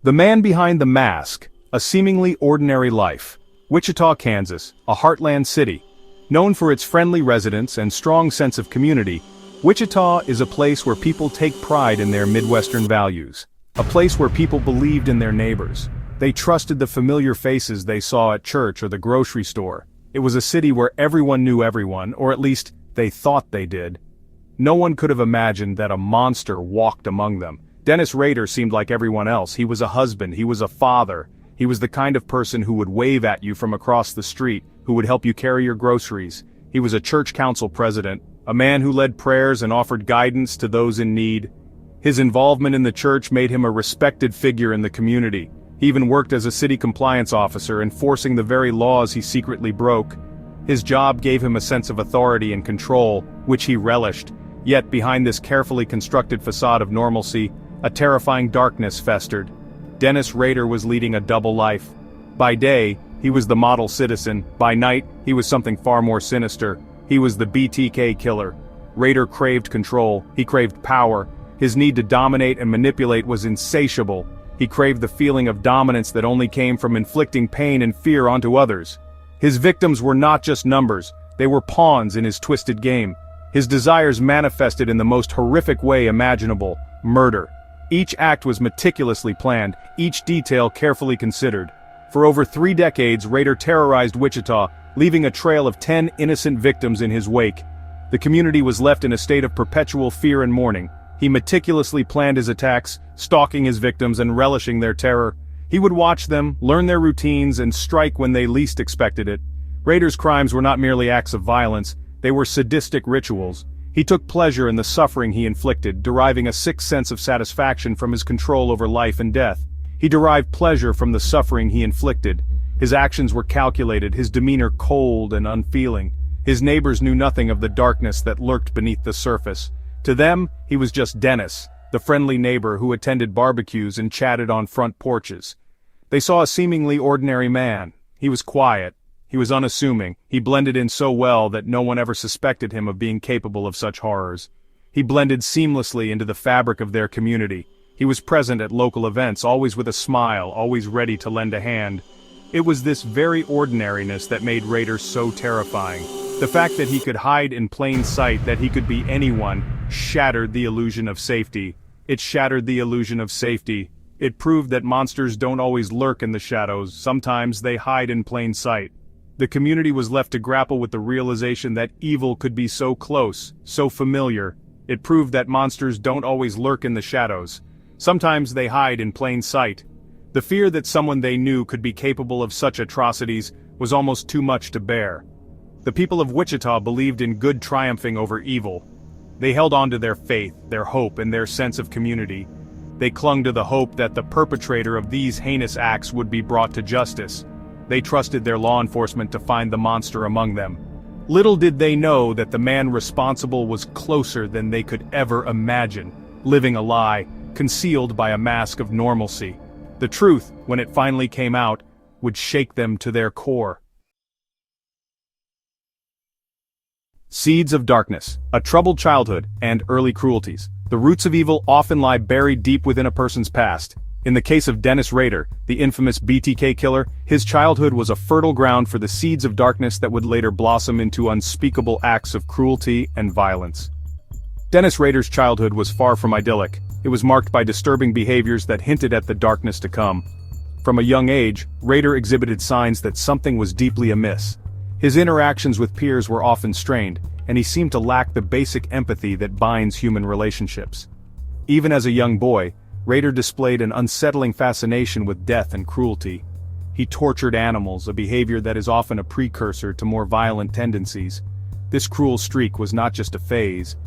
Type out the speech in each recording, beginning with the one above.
The man behind the mask, a seemingly ordinary life. Wichita, Kansas, a heartland city. Known for its friendly residents and strong sense of community, Wichita is a place where people take pride in their Midwestern values. A place where people believed in their neighbors. They trusted the familiar faces they saw at church or the grocery store. It was a city where everyone knew everyone, or at least, they thought they did. No one could have imagined that a monster walked among them. Dennis Rader seemed like everyone else. He was a husband, he was a father. He was the kind of person who would wave at you from across the street, who would help you carry your groceries. He was a church council president, a man who led prayers and offered guidance to those in need. His involvement in the church made him a respected figure in the community. He even worked as a city compliance officer, enforcing the very laws he secretly broke. His job gave him a sense of authority and control, which he relished. Yet behind this carefully constructed facade of normalcy, a terrifying darkness festered. Dennis Rader was leading a double life. By day, he was the model citizen. By night, he was something far more sinister. He was the BTK Killer. Rader craved control. He craved power. His need to dominate and manipulate was insatiable. He craved the feeling of dominance that only came from inflicting pain and fear onto others. His victims were not just numbers, they were pawns in his twisted game. His desires manifested in the most horrific way imaginable: murder. Each act was meticulously planned, each detail carefully considered. For over 3 decades, Rader terrorized Wichita, leaving a trail of 10 innocent victims in his wake. The community was left in a state of perpetual fear and mourning. He meticulously planned his attacks, stalking his victims and relishing their terror. He would watch them, learn their routines, and strike when they least expected it. Rader's crimes were not merely acts of violence, they were sadistic rituals. He took pleasure in the suffering he inflicted, deriving a sick sense of satisfaction from his control over life and death. He derived pleasure from the suffering he inflicted. His actions were calculated, his demeanor cold and unfeeling. His neighbors knew nothing of the darkness that lurked beneath the surface. To them, he was just Dennis, the friendly neighbor who attended barbecues and chatted on front porches. They saw a seemingly ordinary man. He was quiet. He was unassuming. He blended in so well that no one ever suspected him of being capable of such horrors. He blended seamlessly into the fabric of their community. He was present at local events, always with a smile, always ready to lend a hand. It was this very ordinariness that made Rader so terrifying. The fact that he could hide in plain sight, that he could be anyone, shattered the illusion of safety. It shattered the illusion of safety. It proved that monsters don't always lurk in the shadows, sometimes they hide in plain sight. The community was left to grapple with the realization that evil could be so close, so familiar. It proved that monsters don't always lurk in the shadows. Sometimes they hide in plain sight. The fear that someone they knew could be capable of such atrocities was almost too much to bear. The people of Wichita believed in good triumphing over evil. They held on to their faith, their hope, and their sense of community. They clung to the hope that the perpetrator of these heinous acts would be brought to justice. They trusted their law enforcement to find the monster among them. Little did they know that the man responsible was closer than they could ever imagine, living a lie, concealed by a mask of normalcy. The truth, when it finally came out, would shake them to their core. Seeds of darkness, a troubled childhood, and early cruelties. The roots of evil often lie buried deep within a person's past. In the case of Dennis Rader, the infamous BTK killer, his childhood was a fertile ground for the seeds of darkness that would later blossom into unspeakable acts of cruelty and violence. Dennis Rader's childhood was far from idyllic. It was marked by disturbing behaviors that hinted at the darkness to come. From a young age, Rader exhibited signs that something was deeply amiss. His interactions with peers were often strained, and he seemed to lack the basic empathy that binds human relationships. Even as a young boy, Rader displayed an unsettling fascination with death and cruelty. He tortured animals, a behavior that is often a precursor to more violent tendencies. This cruel streak was not just a phase.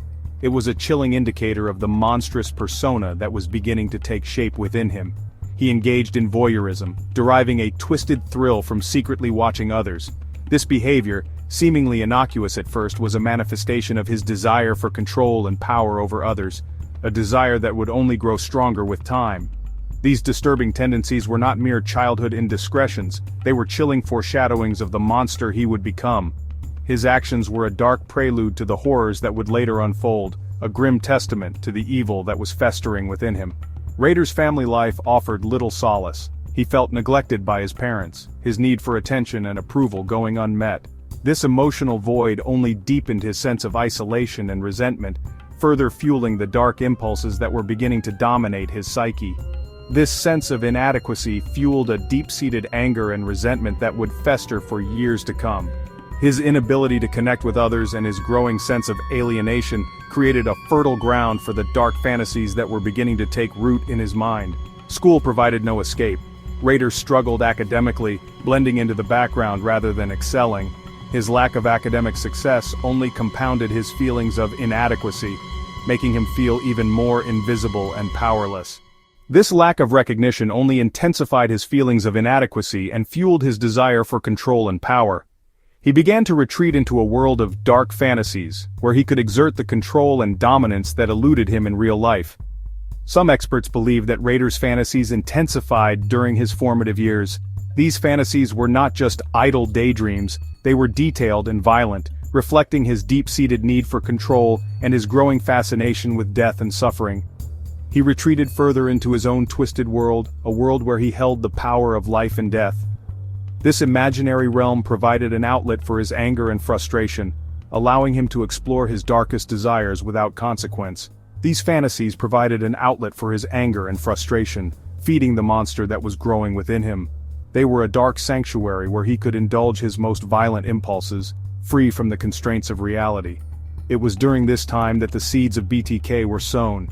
It was a chilling indicator of the monstrous persona that was beginning to take shape within him. He engaged in voyeurism, deriving a twisted thrill from secretly watching others. This behavior, seemingly innocuous at first, was a manifestation of his desire for control and power over others, a desire that would only grow stronger with time. These disturbing tendencies were not mere childhood indiscretions, they were chilling foreshadowings of the monster he would become. His actions were a dark prelude to the horrors that would later unfold, a grim testament to the evil that was festering within him. Rader's family life offered little solace. He felt neglected by his parents, his need for attention and approval going unmet. This emotional void only deepened his sense of isolation and resentment, further fueling the dark impulses that were beginning to dominate his psyche. This sense of inadequacy fueled a deep-seated anger and resentment that would fester for years to come. His inability to connect with others and his growing sense of alienation created a fertile ground for the dark fantasies that were beginning to take root in his mind. School provided no escape. Rader struggled academically, blending into the background rather than excelling. His lack of academic success only compounded his feelings of inadequacy, making him feel even more invisible and powerless. This lack of recognition only intensified his feelings of inadequacy and fueled his desire for control and power. He began to retreat into a world of dark fantasies, where he could exert the control and dominance that eluded him in real life. Some experts believe that Rader's fantasies intensified during his formative years. These fantasies were not just idle daydreams, they were detailed and violent, reflecting his deep-seated need for control and his growing fascination with death and suffering. He retreated further into his own twisted world, a world where he held the power of life and death. This imaginary realm provided an outlet for his anger and frustration, allowing him to explore his darkest desires without consequence. These fantasies provided an outlet for his anger and frustration, feeding the monster that was growing within him. They were a dark sanctuary where he could indulge his most violent impulses, free from the constraints of reality. It was during this time that the seeds of BTK were sown.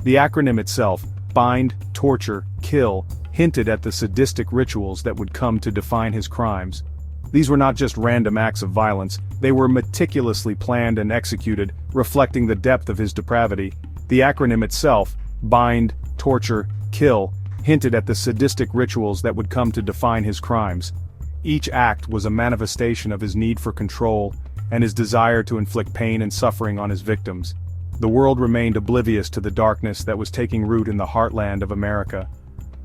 The acronym itself, bind, torture, kill, hinted at the sadistic rituals that would come to define his crimes. These were not just random acts of violence, they were meticulously planned and executed, reflecting the depth of his depravity. The acronym itself, bind, torture, kill, hinted at the sadistic rituals that would come to define his crimes. Each act was a manifestation of his need for control, and his desire to inflict pain and suffering on his victims. The world remained oblivious to the darkness that was taking root in the heartland of America.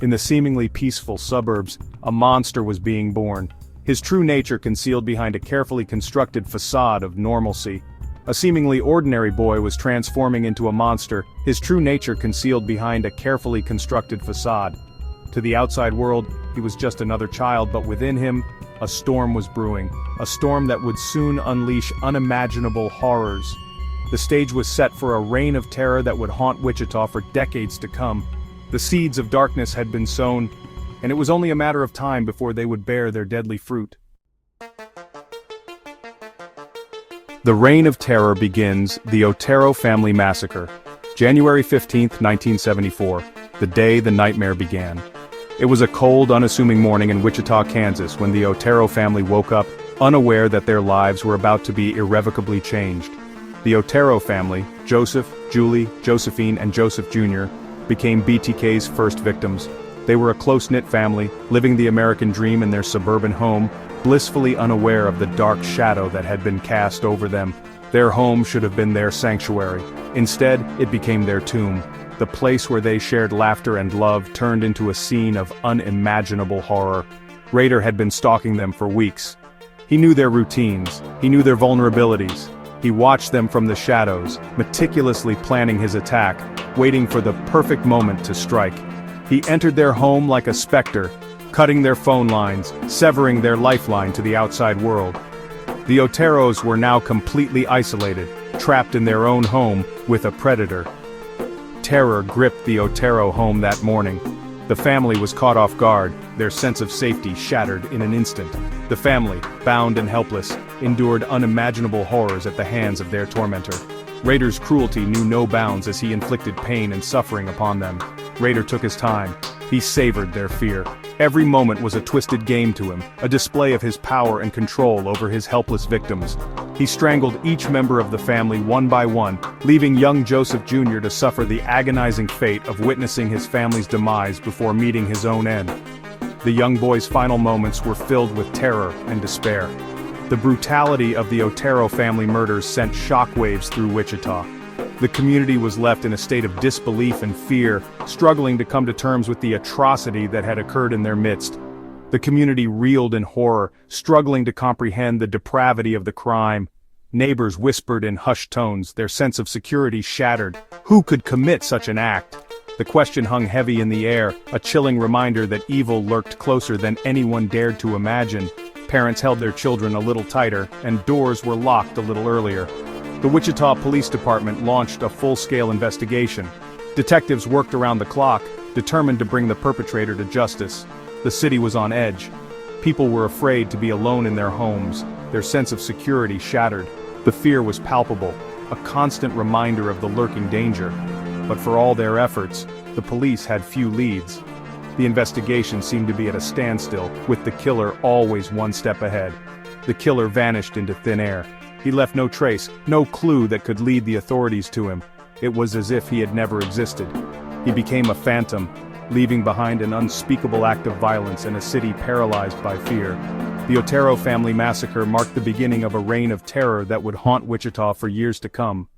In the seemingly peaceful suburbs, a monster was being born, his true nature concealed behind a carefully constructed facade of normalcy. A seemingly ordinary boy was transforming into a monster, his true nature concealed behind a carefully constructed facade. To the outside world, he was just another child, but within him, a storm was brewing, a storm that would soon unleash unimaginable horrors. The stage was set for a reign of terror that would haunt Wichita for decades to come. The seeds of darkness had been sown, and it was only a matter of time before they would bear their deadly fruit. The reign of terror begins, the Otero family massacre. January 15, 1974, the day the nightmare began. It was a cold, unassuming morning in Wichita, Kansas when the Otero family woke up, unaware that their lives were about to be irrevocably changed. The Otero family, Joseph, Julie, Josephine, and Joseph Jr., became BTK's first victims. They were a close-knit family, living the American dream in their suburban home, blissfully unaware of the dark shadow that had been cast over them. Their home should have been their sanctuary. Instead, it became their tomb. The place where they shared laughter and love turned into a scene of unimaginable horror. Rader had been stalking them for weeks. He knew their routines. He knew their vulnerabilities. He watched them from the shadows, meticulously planning his attack, waiting for the perfect moment to strike. He entered their home like a specter, cutting their phone lines, severing their lifeline to the outside world. The Oteros were now completely isolated, trapped in their own home with a predator. Terror gripped the Otero home that morning. The family was caught off guard, their sense of safety shattered in an instant. The family, bound and helpless, endured unimaginable horrors at the hands of their tormentor. Rader's cruelty knew no bounds as he inflicted pain and suffering upon them. Rader took his time. He savored their fear. Every moment was a twisted game to him, a display of his power and control over his helpless victims. He strangled each member of the family one by one, leaving young Joseph Jr. to suffer the agonizing fate of witnessing his family's demise before meeting his own end. The young boy's final moments were filled with terror and despair. The brutality of the Otero family murders sent shockwaves through Wichita. The community was left in a state of disbelief and fear, struggling to come to terms with the atrocity that had occurred in their midst. The community reeled in horror, struggling to comprehend the depravity of the crime. Neighbors whispered in hushed tones, their sense of security shattered. Who could commit such an act? The question hung heavy in the air, a chilling reminder that evil lurked closer than anyone dared to imagine. Parents held their children a little tighter, and doors were locked a little earlier. The Wichita Police Department launched a full-scale investigation. Detectives worked around the clock, determined to bring the perpetrator to justice. The city was on edge. People were afraid to be alone in their homes, their sense of security shattered. The fear was palpable, a constant reminder of the lurking danger. But for all their efforts, the police had few leads. The investigation seemed to be at a standstill, with the killer always one step ahead. The killer vanished into thin air. He left no trace, no clue that could lead the authorities to him. It was as if he had never existed. He became a phantom, leaving behind an unspeakable act of violence in a city paralyzed by fear. The Otero family massacre marked the beginning of a reign of terror that would haunt Wichita for years to come.